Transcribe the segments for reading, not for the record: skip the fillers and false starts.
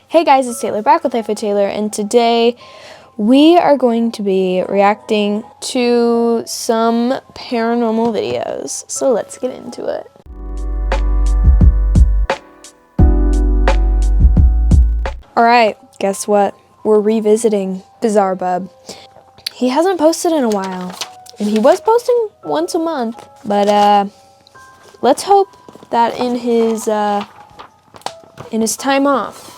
Hey guys, it's Taylor back with Life with Taylor, and today we are going to be reacting to some paranormal videos. So let's get into it. Alright, guess what? We're revisiting Bizarre Bub. He hasn't posted in a while, and he was posting once a month, but let's hope that in his time off,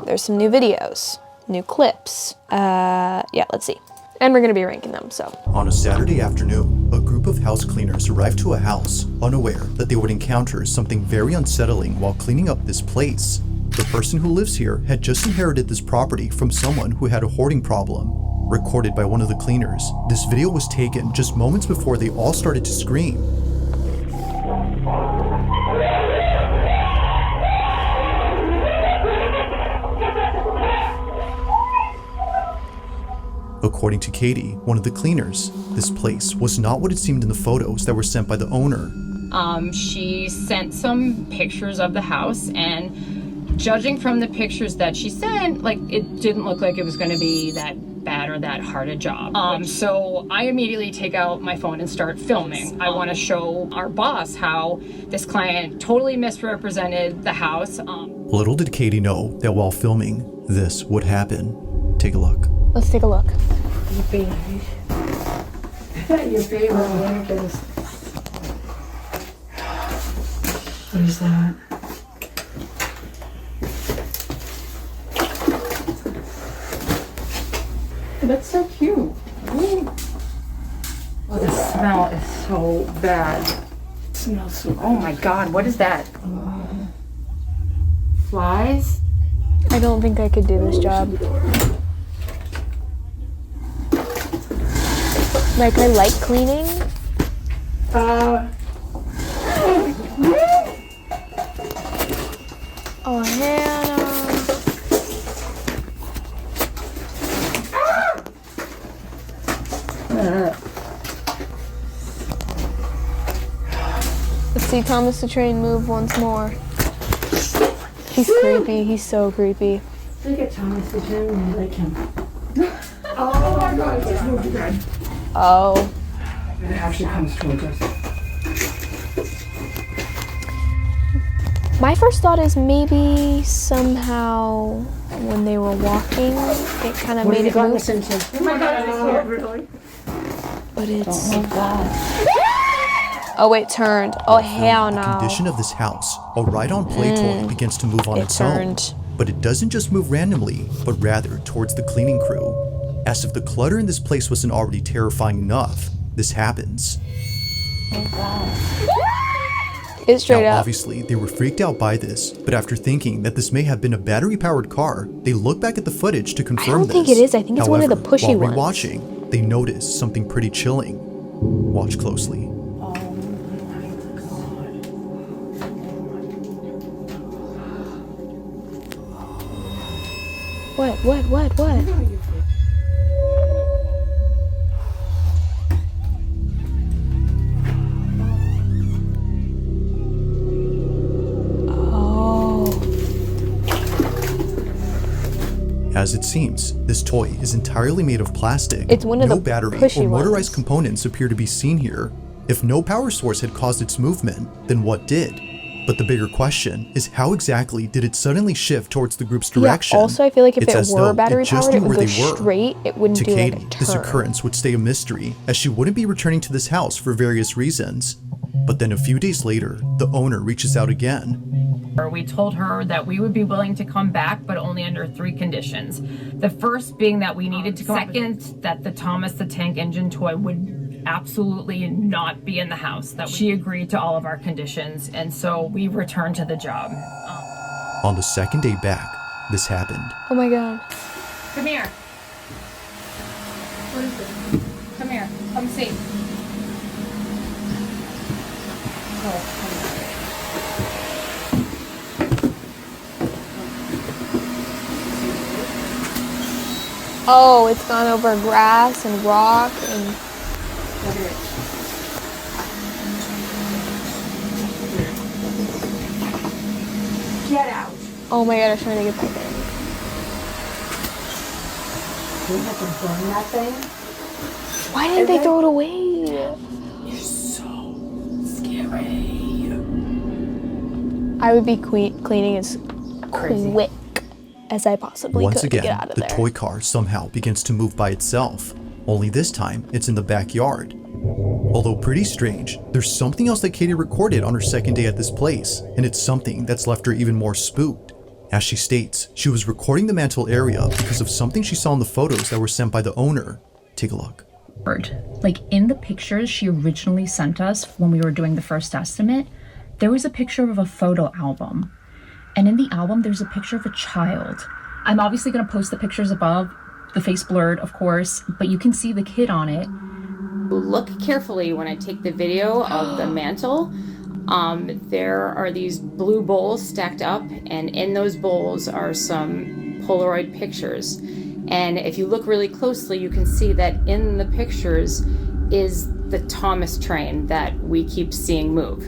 there's some new videos, new clips. Yeah, let's see. And we're gonna be ranking them, so. On a Saturday afternoon, a group of house cleaners arrived to a house, unaware that they would encounter something very unsettling while cleaning up this place. The person who lives here had just inherited this property from someone who had a hoarding problem. Recorded by one of the cleaners, this video was taken just moments before they all started to scream. According to Katie, one of the cleaners, this place was not what it seemed in the photos that were sent by the owner. She sent some pictures of the house, and judging from the pictures that she sent, like, it didn't look like it was going to be that bad or that hard a job. So I immediately take out my phone and start filming. I want to show our boss how this client totally misrepresented the house. Little did Katie know that while filming, this would happen. Take a look. Let's take a look. Your favorite lamp is. What is that? That's so cute. Oh, the smell is so bad. It smells so bad. Oh my god, what is that? Flies? I don't think I could do this job. Like, I like cleaning. Oh, Hannah. Let's see Thomas the Train move once more. He's creepy. He's so creepy. Look at Thomas the Train and I like him. Oh my god, it's just moved again. Oh. It actually comes towards us. My first thought is maybe somehow when they were walking, it kind of made it move. Oh my god, it's so really. But it's. Oh my god. Oh, it turned. Oh, hell The no. condition of this house, a ride-on play toy begins to move on its own. But it doesn't just move randomly, but rather towards the cleaning crew. As if the clutter in this place wasn't already terrifying enough, this happens. Oh god. It's straight Now, up. obviously, they were freaked out by this, but after thinking that this may have been a battery-powered car, they look back at the footage to confirm this. I don't think it is. I think it's one of the pushy while ones. rewatching, they notice something pretty chilling. Watch closely. Oh my god. What? As it seems, this toy is entirely made of plastic. It's one of no the battery pushy or motorized ones. components appear to be seen here. If no power source had caused its movement, then what did? But the bigger question is how exactly did it suddenly shift towards the group's direction? Yeah, also I feel like if It's it as were though battery just powered, it knew would where go they were. straight. It wouldn't To do Katie, like a this turn. occurrence would stay a mystery, as she wouldn't be returning to this house for various reasons. But then a few days later, the owner reaches out again. We told her that we would be willing to come back, but only under 3 conditions. The first being that we needed to come. Second, that the Thomas the Tank Engine toy would absolutely not be in the house. That she agreed to all of our conditions, and so we returned to the job. On the second day back, this happened. Oh my god. Come here. What is this? Come here. Come see. Oh, it's gone over grass and rock and... Get out. Oh my god, I was trying to get back in. We have to burn that thing. Why didn't they throw it away? You're so scary. I would be cleaning as Crazy. quick as I possibly Once could to again, get out of the there. toy car somehow begins to move by itself, only this time it's in the backyard. Although pretty strange, there's something else that Katie recorded on her second day at this place, and it's something that's left her even more spooked. As she states, she was recording the mantle area because of something she saw in the photos that were sent by the owner. Take a look. Like in the pictures she originally sent us when we were doing the first estimate, there was a picture of a photo album. And in the album, there's a picture of a child. I'm obviously going to post the pictures above, the face blurred, of course, but you can see the kid on it. Look carefully when I take the video of the mantle. There are these blue bowls stacked up, and in those bowls are some Polaroid pictures. And if you look really closely, you can see that in the pictures is the Thomas train that we keep seeing move.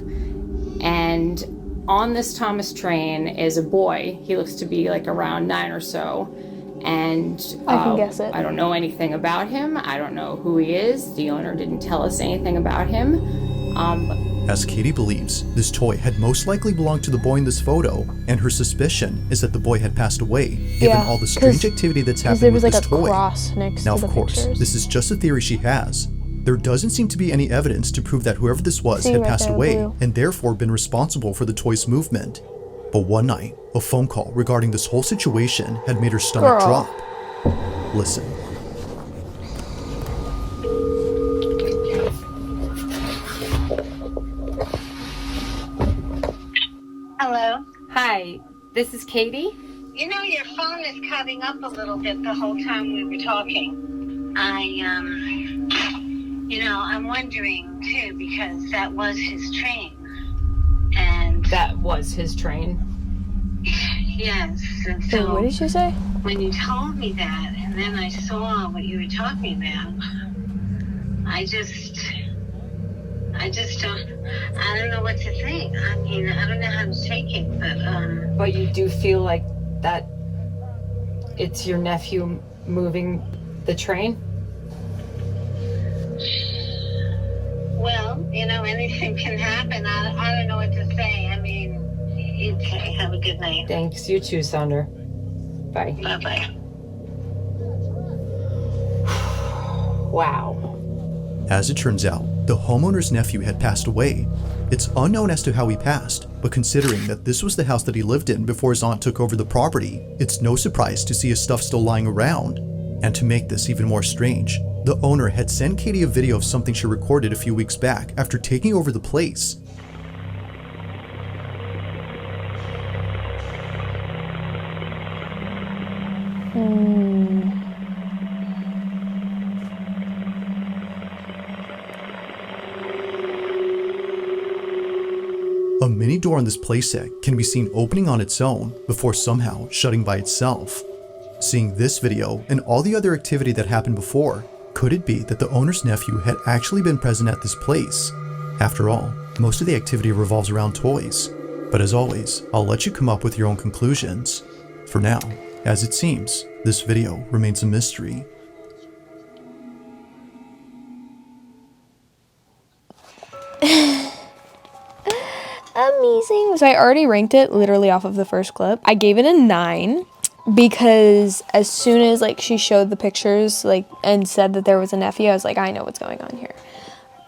And on this Thomas train is a boy. He looks to be like around 9 or so. And I can guess it. I don't know anything about him. I don't know who he is. The owner didn't tell us anything about him. As Katie believes, this toy had most likely belonged to the boy in this photo, and her suspicion is that the boy had passed away, given all the strange activity that's happening there was with like this a toy. cross next Now, to the of course, pictures. this is just a theory she has. There doesn't seem to be any evidence to prove that whoever this was See had right passed there, away blue. and therefore been responsible for the toy's movement. But one night, a phone call regarding this whole situation had made her stomach Girl. drop. Listen. Hello. Hi, this is Katie. You know, your phone is cutting up a little bit the whole time we were talking. I'm wondering too, because that was his train. And That was his train. yes, and Wait, so what did you say? when you told me that, and then I saw what you were talking about, I don't know what to think. I mean, I don't know how to take it, but But you do feel like that it's your nephew moving the train? well, anything can happen. I don't know what to say. I mean, okay, have a good night. Thanks, you too, Sander. Bye. Bye-bye. Wow. As it turns out, the homeowner's nephew had passed away. It's unknown as to how he passed, but considering that this was the house that he lived in before his aunt took over the property, it's no surprise to see his stuff still lying around. And to make this even more strange, the owner had sent Katie a video of something she recorded a few weeks back after taking over the place. A mini door on this playset can be seen opening on its own before somehow shutting by itself. Seeing this video and all the other activity that happened before, could it be that the owner's nephew had actually been present at this place? After all, most of the activity revolves around toys. But as always, I'll let you come up with your own conclusions. For now, as it seems, this video remains a mystery. Amazing. So I already ranked it literally off of the first clip. I gave it a 9 because as soon as she showed the pictures and said that there was a nephew, I was like, I know what's going on here.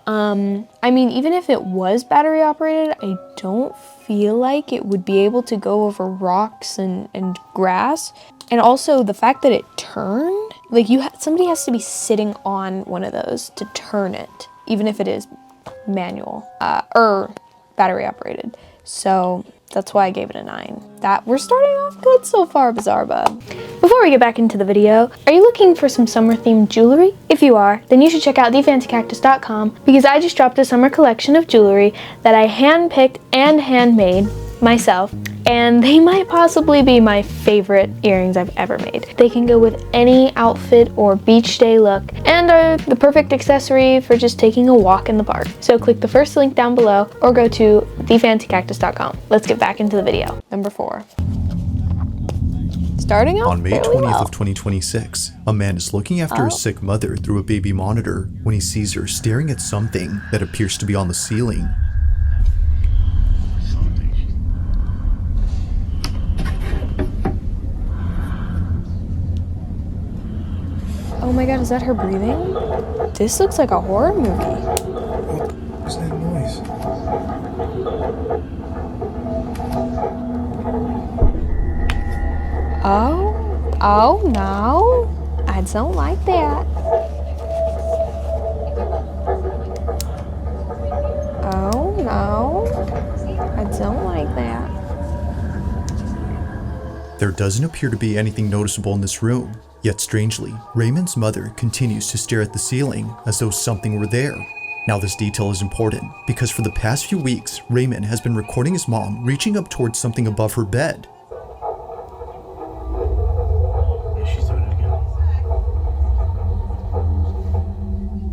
I mean, even if it was battery operated, I don't feel like it would be able to go over rocks and grass. And also the fact that it turned, somebody has to be sitting on one of those to turn it, even if it is manual or battery operated. So that's why I gave it a 9. We're starting off good so far, Bizarre Bub. Before we get back into the video, are you looking for some summer themed jewelry? If you are, then you should check out thefancycactus.com because I just dropped a summer collection of jewelry that I handpicked and handmade myself, and they might possibly be my favorite earrings I've ever made. They can go with any outfit or beach day look and are the perfect accessory for just taking a walk in the park. So click the first link down below or go to thefancycactus.com. Let's get back into the video. Number 4. starting off On May fairly 20th well. of 2026, a man is looking after his sick mother through a baby monitor when he sees her staring at something that appears to be on the ceiling. Oh my god, is that her breathing? This looks like a horror movie. What was that noise? Oh no. I don't like that. Oh no. I don't like that. There doesn't appear to be anything noticeable in this room, yet strangely, Raymond's mother continues to stare at the ceiling as though something were there. Now this detail is important because for the past few weeks, Raymond has been recording his mom reaching up towards something above her bed. Yeah, she's doing it again.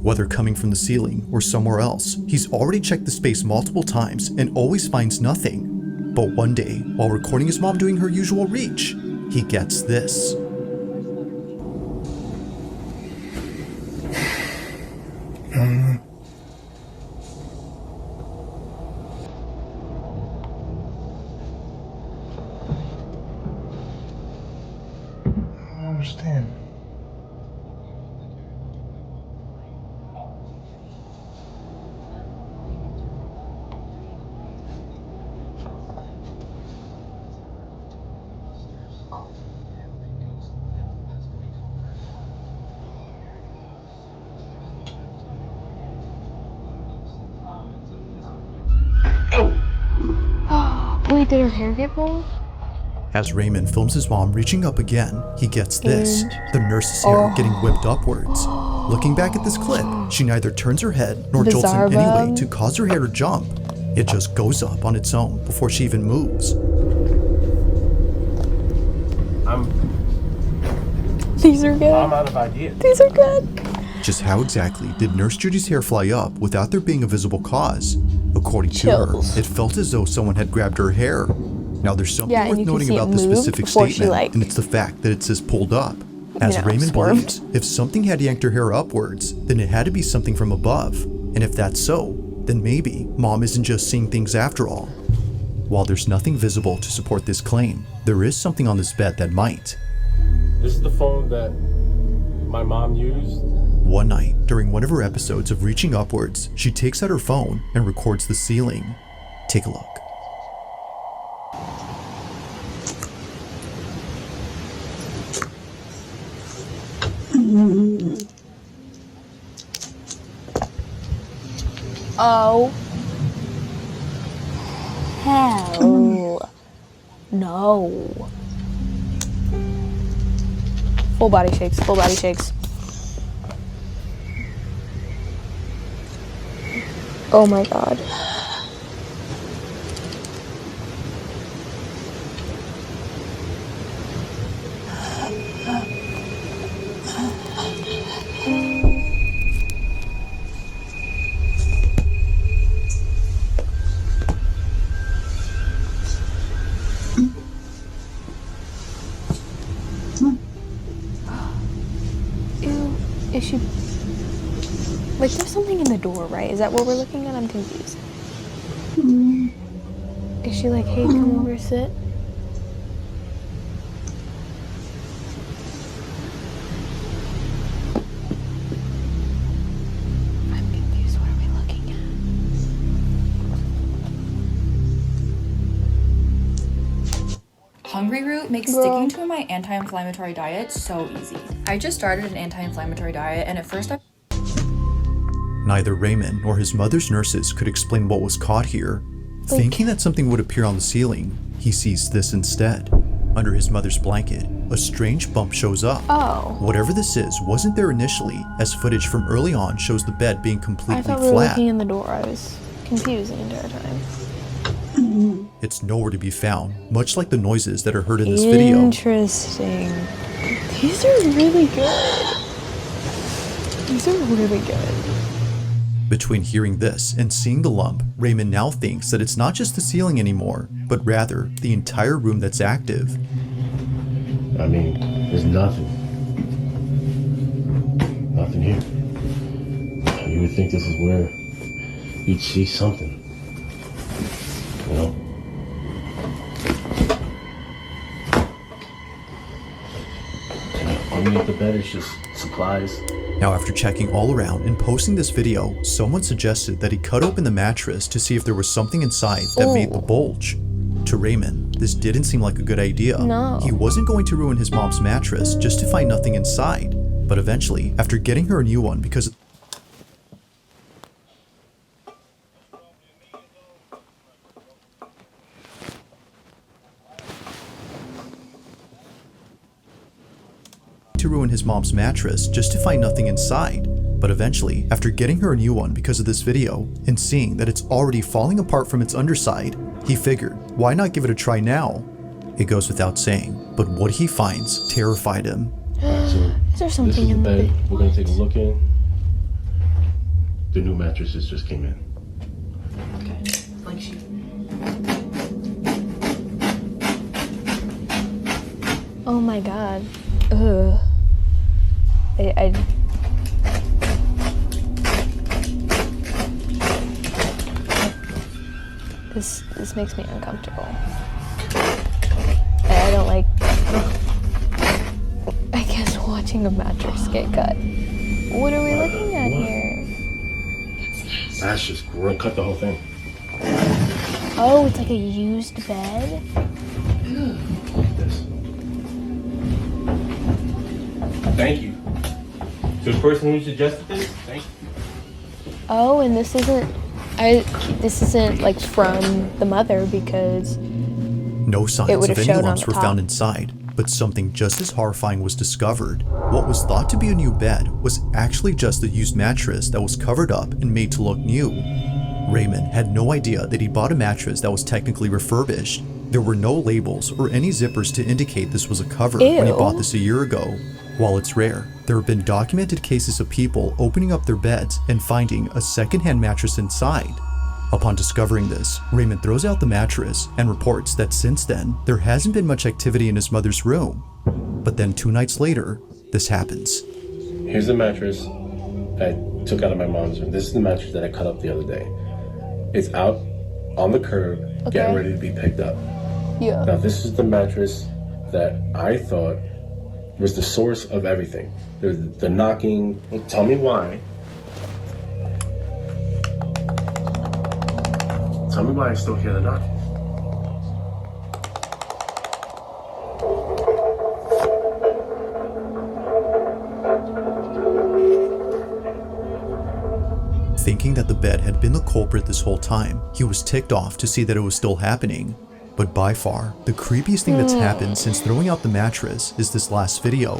Whether coming from the ceiling or somewhere else, he's already checked the space multiple times and always finds nothing. But one day, while recording his mom doing her usual reach, he gets this. I don't understand. Wait, did her hair get pulled? As Raymond films his mom reaching up again, he gets this, the nurse's hair getting whipped upwards. Looking back at this clip, she neither turns her head nor jolts in any way to cause her hair to jump. It just goes up on its own before she even moves. These are good. I'm out of ideas. These are good. Just how exactly did Nurse Judy's hair fly up without there being a visible cause? According to Chills. her, it felt as though someone had grabbed her hair. Now there's something Yeah, and worth you can noting see it about this move specific before she, statement, like, and it's the fact that it says pulled up. As Raymond swerved. believes, if something had yanked her hair upwards, then it had to be something from above. And if that's so, then maybe Mom isn't just seeing things after all. While there's nothing visible to support this claim, there is something on this bed that might. This is the phone that my mom used. One night, during one of her episodes of Reaching Upwards, she takes out her phone and records the ceiling. Take a look. Oh. Hell. No. Full body shakes, full body shakes. Oh my god. Ew, is she... Like, there's something in the door, right? Is that what we're looking at? I'm confused. Is she like, hey, come over, sit? I'm confused. What are we looking at? Hungry Root makes Girl. sticking to my anti-inflammatory diet so easy. I just started an anti-inflammatory diet, and at first I Neither Raymond nor his mother's nurses could explain what was caught here. Thinking that something would appear on the ceiling, he sees this instead. Under his mother's blanket, a strange bump shows up. Oh. Whatever this is wasn't there initially, as footage from early on shows the bed being I completely thought we were flat. looking in the door. I was confused the entire time. It's nowhere to be found, much like the noises that are heard in this video. Interesting. These are really good. These are really good. Between hearing this and seeing the lump, Raymond now thinks that it's not just the ceiling anymore, but rather the entire room that's active. I mean, there's nothing. Nothing here. You would think this is where you'd see something. You know? Underneath the bed is just supplies. Now, after checking all around and posting this video, someone suggested that he cut open the mattress to see if there was something inside that made the bulge. To Raymond, this didn't seem like a good idea. No. He wasn't going to ruin his mom's mattress just to find nothing inside. But eventually, after getting her a new one because to ruin his mom's mattress just to find nothing inside. But eventually, after getting her a new one because of this video and seeing that it's already falling apart from its underside, he figured, why not give it a try now? It goes without saying, but what he finds terrified him. Alright, so Is there something this is in the the bed. bed? We're gonna take a look in. The new mattresses just came in. Like she. Oh my god. Ugh. I This makes me uncomfortable. I don't like, I guess, watching a mattress get cut. What are we looking at here? That's just, we're gonna cut the whole thing. Oh, it's like a used bed? Like this. Thank you. To the person who suggested this, thank you. Oh, and this isn't like from the mother because No It signs would of have any shown on lumps the were top. found inside, but something just as horrifying was discovered. What was thought to be a new bed was actually just a used mattress that was covered up and made to look new. Raymond had no idea that he bought a mattress that was technically refurbished. There were no labels or any zippers to indicate this was a cover when he Ew. bought this a year ago. While it's rare, there have been documented cases of people opening up their beds and finding a secondhand mattress inside. Upon discovering this, Raymond throws out the mattress and reports that since then, there hasn't been much activity in his mother's room. But then 2 nights later, this happens. Here's the mattress I took out of my mom's room. This is the mattress that I cut up the other day. It's out on the curb, getting Okay. ready to be picked up. yeah. Now, this is the mattress that I thought was the source of everything. The knocking. Tell me why. Tell me why I still hear the knocking. Thinking that the bed had been the culprit this whole time, he was ticked off to see that it was still happening. But by far, the creepiest thing that's happened since throwing out the mattress is this last video.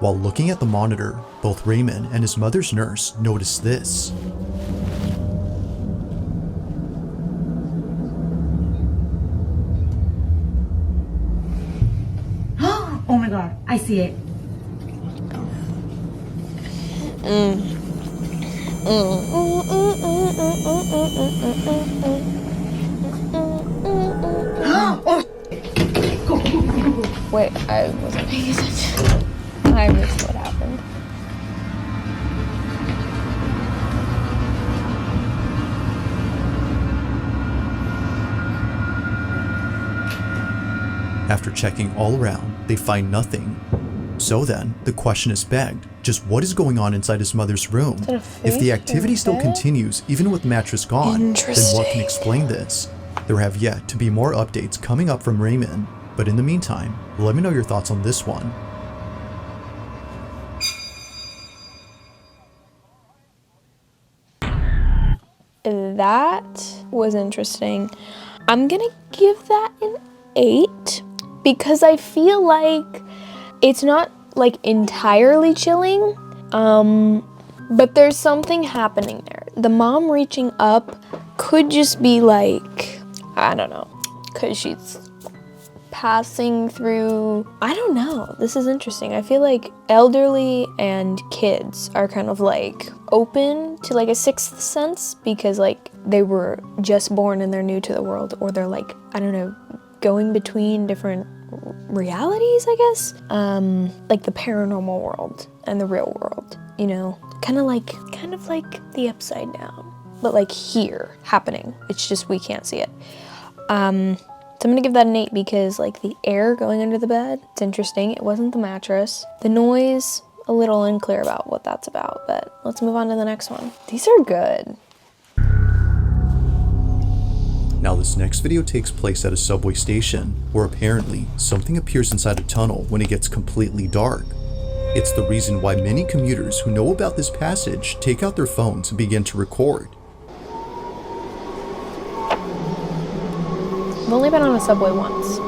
While looking at the monitor, both Raymond and his mother's nurse noticed this. Oh my god, I see it. Wait, I wasn't paying attention. I missed what happened. After checking all around, they find nothing. So then, the question is begged, just what is going on inside his mother's room? that a If face the or activity a still bed? continues, even with the mattress gone, then what can Interesting. explain this? There have yet to be more updates coming up from Raymond, but in the meantime, let me know your thoughts on this one. That was interesting. I'm gonna give that an 8 because I feel like it's not like entirely chilling, but there's something happening there. The mom reaching up could just be like, I don't know, because she's passing through, I don't know, this is interesting. I feel like elderly and kids are kind of like open to like a sixth sense because like they were just born and they're new to the world, or they're like, I don't know, going between different realities, I guess. Like the paranormal world and the real world, you know? Kind of like the upside down, but like here happening. It's just we can't see it. So I'm gonna give that an 8 because like the air going under the bed, it's interesting. It wasn't the mattress. The noise, a little unclear about what that's about, but let's move on to the next one. These are good. Now this next video takes place at a subway station where apparently something appears inside a tunnel when it gets completely dark. It's the reason why many commuters who know about this passage take out their phones and begin to record. I've only been on a subway once.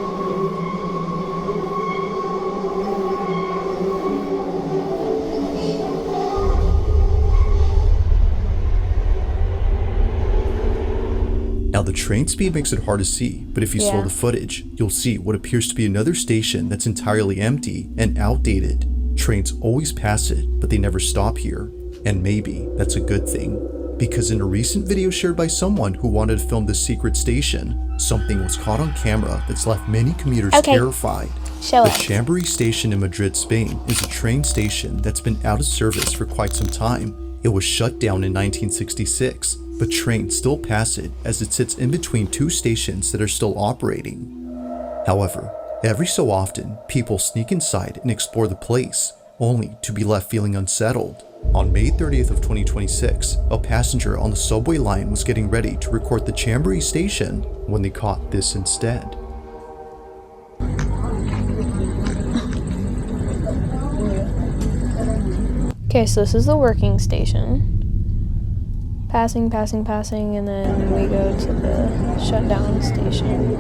Now the train speed makes it hard to see, but if you slow the footage, you'll see what appears to be another station that's entirely empty and outdated. Trains always pass it, but they never stop here. And maybe that's a good thing. Because in a recent video shared by someone who wanted to film this secret station, something was caught on camera that's left many commuters terrified. Show the us. Chambery station in Madrid, Spain is a train station that's been out of service for quite some time. It was shut down in 1966, but trains still pass it as it sits in between two stations that are still operating. However, every so often, people sneak inside and explore the place, only to be left feeling unsettled. On May 30th of 2026, a passenger on the subway line was getting ready to record the Chambery station when they caught this instead. Okay, so this is the working station. Passing, passing, passing, and then we go to the shutdown station.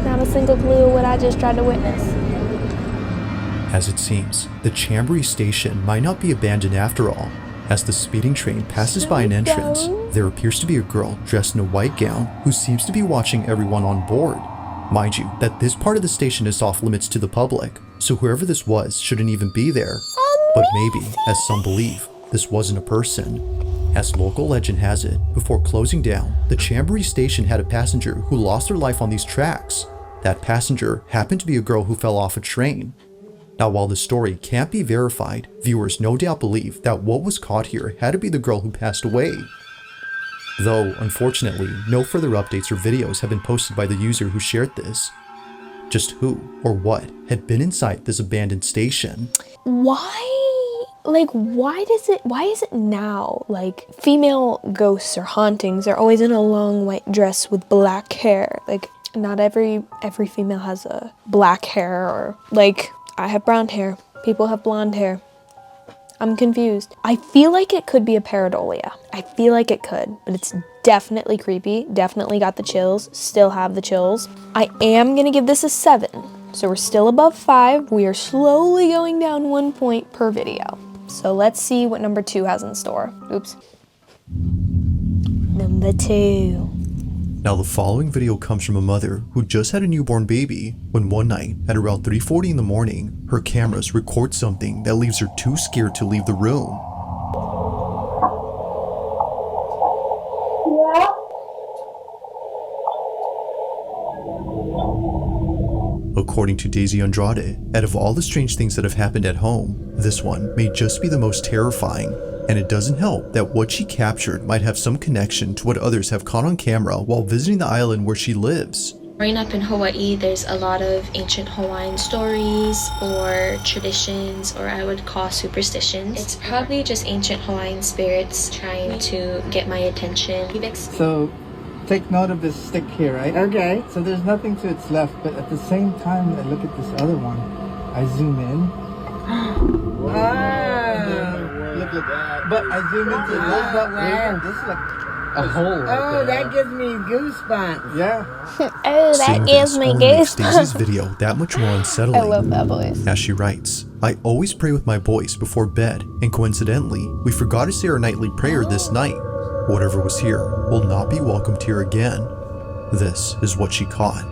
Not a single clue what I just tried to witness. As it seems, the Chambery station might not be abandoned after all. As the speeding train passes by an entrance, there appears to be a girl dressed in a white gown who seems to be watching everyone on board. Mind you, that this part of the station is off limits to the public, so whoever this was shouldn't even be there. But maybe, as some believe, this wasn't a person. As local legend has it, before closing down, the Chambery station had a passenger who lost their life on these tracks. That passenger happened to be a girl who fell off a train. Now, while the story can't be verified, viewers no doubt believe that what was caught here had to be the girl who passed away. Though, unfortunately, no further updates or videos have been posted by the user who shared this. Just who or what had been inside this abandoned station? Why? Like, why is it now? Like, female ghosts or hauntings are always in a long white dress with black hair. Like, not every female has a black hair, or like, I have brown hair. People have blonde hair. I'm confused. I feel like it could be a pareidolia. I feel like it could, but it's definitely creepy. Definitely got the chills. Still have the chills. I am gonna give this a 7. So we're still above 5. We are slowly going down 1 point per video. So let's see what number 2 has in store. Oops. Number 2. Now the following video comes from a mother who just had a newborn baby when one night at around 3:40 in the morning, her cameras record something that leaves her too scared to leave the room. According to Daisy Andrade, out of all the strange things that have happened at home, this one may just be the most terrifying. And it doesn't help that what she captured might have some connection to what others have caught on camera while visiting the island where she lives. Growing up in Hawaii, there's a lot of ancient Hawaiian stories or traditions, or I would call superstitions. It's probably just ancient Hawaiian spirits trying to get my attention. So take note of this stick here, right? Okay. So there's nothing to its left, but at the same time, I look at this other one. I zoom in. Look at that. But I zoom into this, but this is like a hole right there. That gives me goosebumps. Yeah. Oh, that gives me makes goosebumps. Daisy's video that much more unsettling. I love that voice. As she writes, I always pray with my boys before bed, and coincidentally, we forgot to say our nightly prayer this night. Whatever was here will not be welcomed here again. This is what she caught.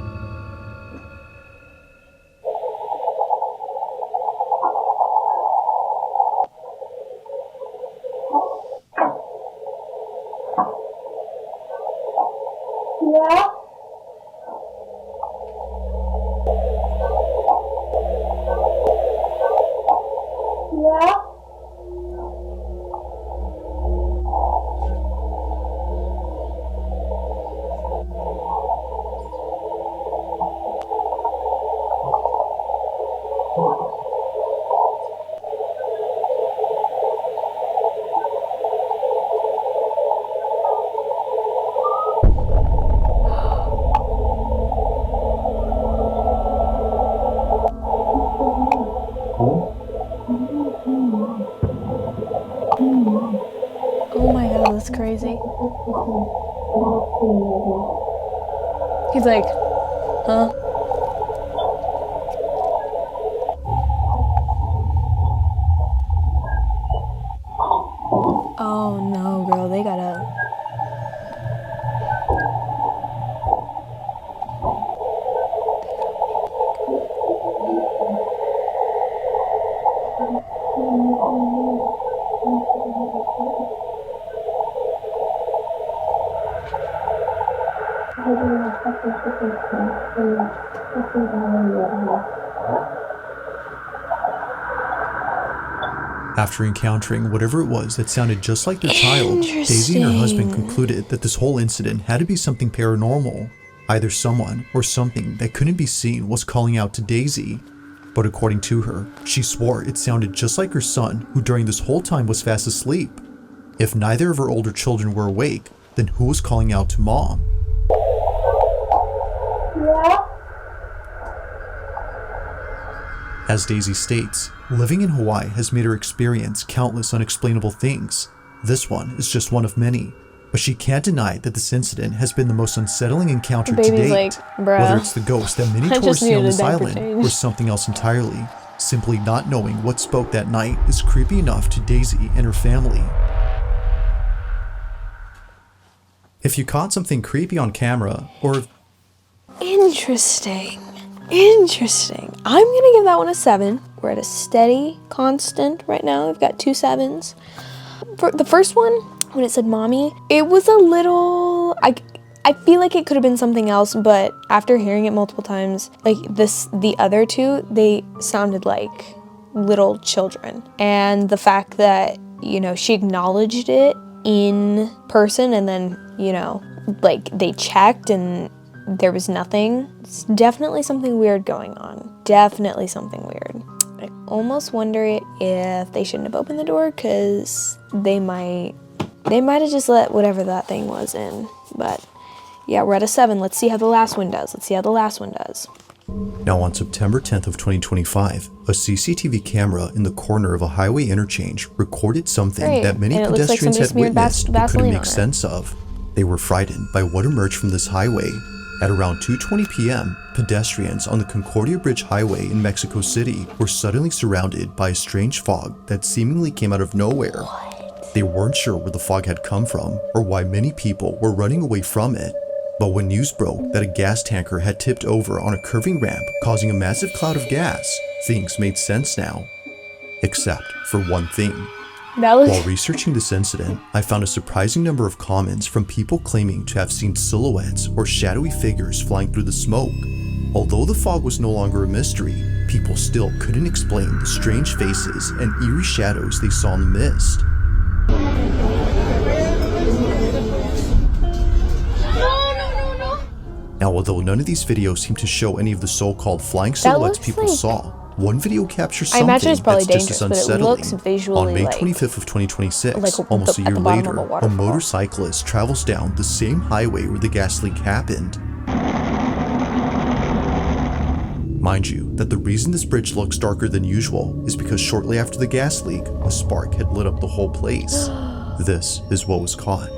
crazy. He's like, huh? Oh no, girl, they gotta... After encountering whatever it was that sounded just like their child, Daisy and her husband concluded that this whole incident had to be something paranormal. Either someone or something that couldn't be seen was calling out to Daisy. But according to her, she swore it sounded just like her son, who during this whole time was fast asleep. If neither of her older children were awake, then who was calling out to Mom? As Daisy states, living in Hawaii has made her experience countless unexplainable things. This one is just one of many, but she can't deny that this incident has been the most unsettling encounter to date. Like, bruh, whether it's the ghost that many I tourists see on needed a this diaper island change. or something else entirely, simply not knowing what spoke that night is creepy enough to Daisy and her family. If you caught something creepy on camera, or... Interesting. Interesting. I'm gonna give that one a 7. We're at a steady constant right now. We've got 2 7s. For the first one, when it said mommy, it was a little... I feel like it could have been something else, but after hearing it multiple times, like the other two, they sounded like little children. And the fact that, you know, she acknowledged it in person and then, you know, like they checked and there was nothing. It's definitely something weird going on. Definitely something weird. I almost wonder if they shouldn't have opened the door, because they might have just let whatever that thing was in. But yeah, we're at a 7. Let's see how the last one does. Now on September 10th of 2025, a CCTV camera in the corner of a highway interchange recorded something that many pedestrians had witnessed but couldn't make sense of. They were frightened by what emerged from this highway. At around 2:20 p.m., pedestrians on the Concordia Bridge Highway in Mexico City were suddenly surrounded by a strange fog that seemingly came out of nowhere. They weren't sure where the fog had come from or why many people were running away from it. But when news broke that a gas tanker had tipped over on a curving ramp, causing a massive cloud of gas, things made sense now. Except for one thing. While researching this incident, I found a surprising number of comments from people claiming to have seen silhouettes or shadowy figures flying through the smoke. Although the fog was no longer a mystery, people still couldn't explain the strange faces and eerie shadows they saw in the mist. Now, although none of these videos seem to show any of the so-called flying silhouettes people saw, one video captures something that's just as unsettling. On May 25th of 2026, almost a year later, a motorcyclist travels down the same highway where the gas leak happened. Mind you, that the reason this bridge looks darker than usual is because shortly after the gas leak, a spark had lit up the whole place. This is what was caught.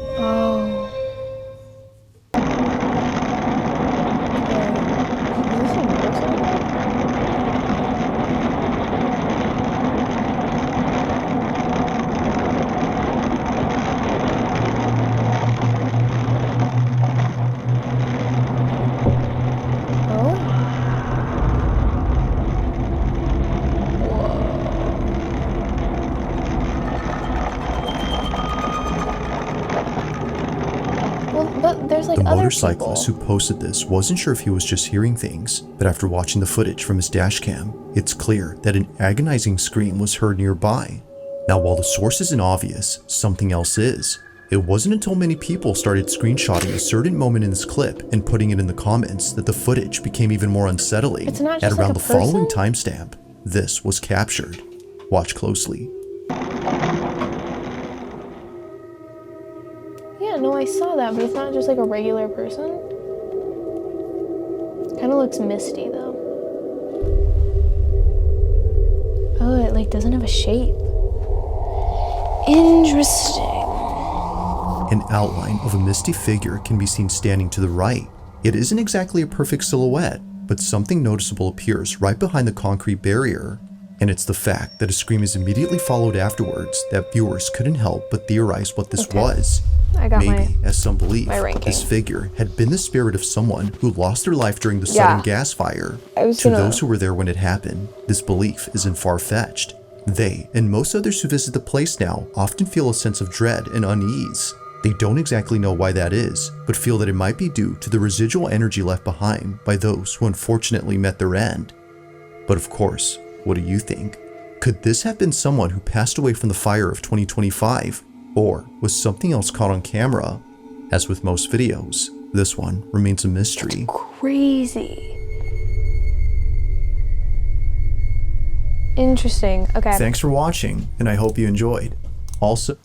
The motorcyclist who posted this wasn't sure if he was just hearing things, but after watching the footage from his dashcam, it's clear that an agonizing scream was heard nearby. Now, while the source isn't obvious, something else is. It wasn't until many people started screenshotting a certain moment in this clip and putting it in the comments that the footage became even more unsettling. At around the following timestamp, this was captured. Watch closely. Yeah, no, I saw that, but it's not just like a regular person. Kind of looks misty though. Oh, it like doesn't have a shape. Interesting. An outline of a misty figure can be seen standing to the right. It isn't exactly a perfect silhouette, but something noticeable appears right behind the concrete barrier. And it's the fact that a scream is immediately followed afterwards that viewers couldn't help but theorize what this was. I got Maybe, as some believe, my ranking. this figure had been the spirit of someone who lost their life during the sudden gas fire. To those who were there when it happened, this belief isn't far-fetched. They, and most others who visit the place now, often feel a sense of dread and unease. They don't exactly know why that is, but feel that it might be due to the residual energy left behind by those who unfortunately met their end. But of course, what do you think? Could this have been someone who passed away from the fire of 2025? Or was something else caught on camera? As with most videos, this one remains a mystery. Crazy. Interesting. Okay. Thanks for watching, and I hope you enjoyed. Also,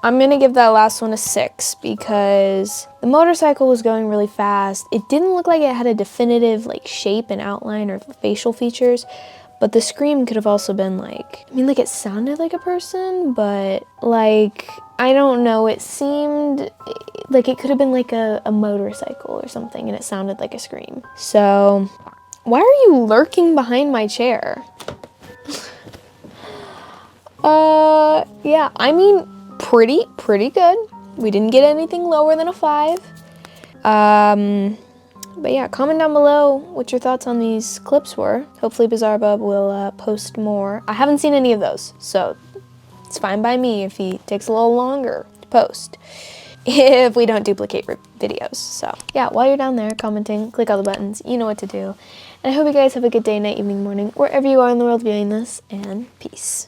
I'm gonna give that last one a 6 because the motorcycle was going really fast. It didn't look like it had a definitive like shape and outline or facial features, but the scream could have also been like, I mean, like it sounded like a person, but like, I don't know, it seemed like it could have been like a motorcycle or something and it sounded like a scream. So, why are you lurking behind my chair? Yeah, I mean, pretty good. We didn't get anything lower than a 5. But yeah, comment down below what your thoughts on these clips were. Hopefully Bizarre Bub will post more. I haven't seen any of those, so it's fine by me if he takes a little longer to post, if we don't duplicate videos. So yeah, while you're down there commenting, click all the buttons, you know what to do. And I hope you guys have a good day, night, evening, morning, wherever you are in the world viewing this, and peace.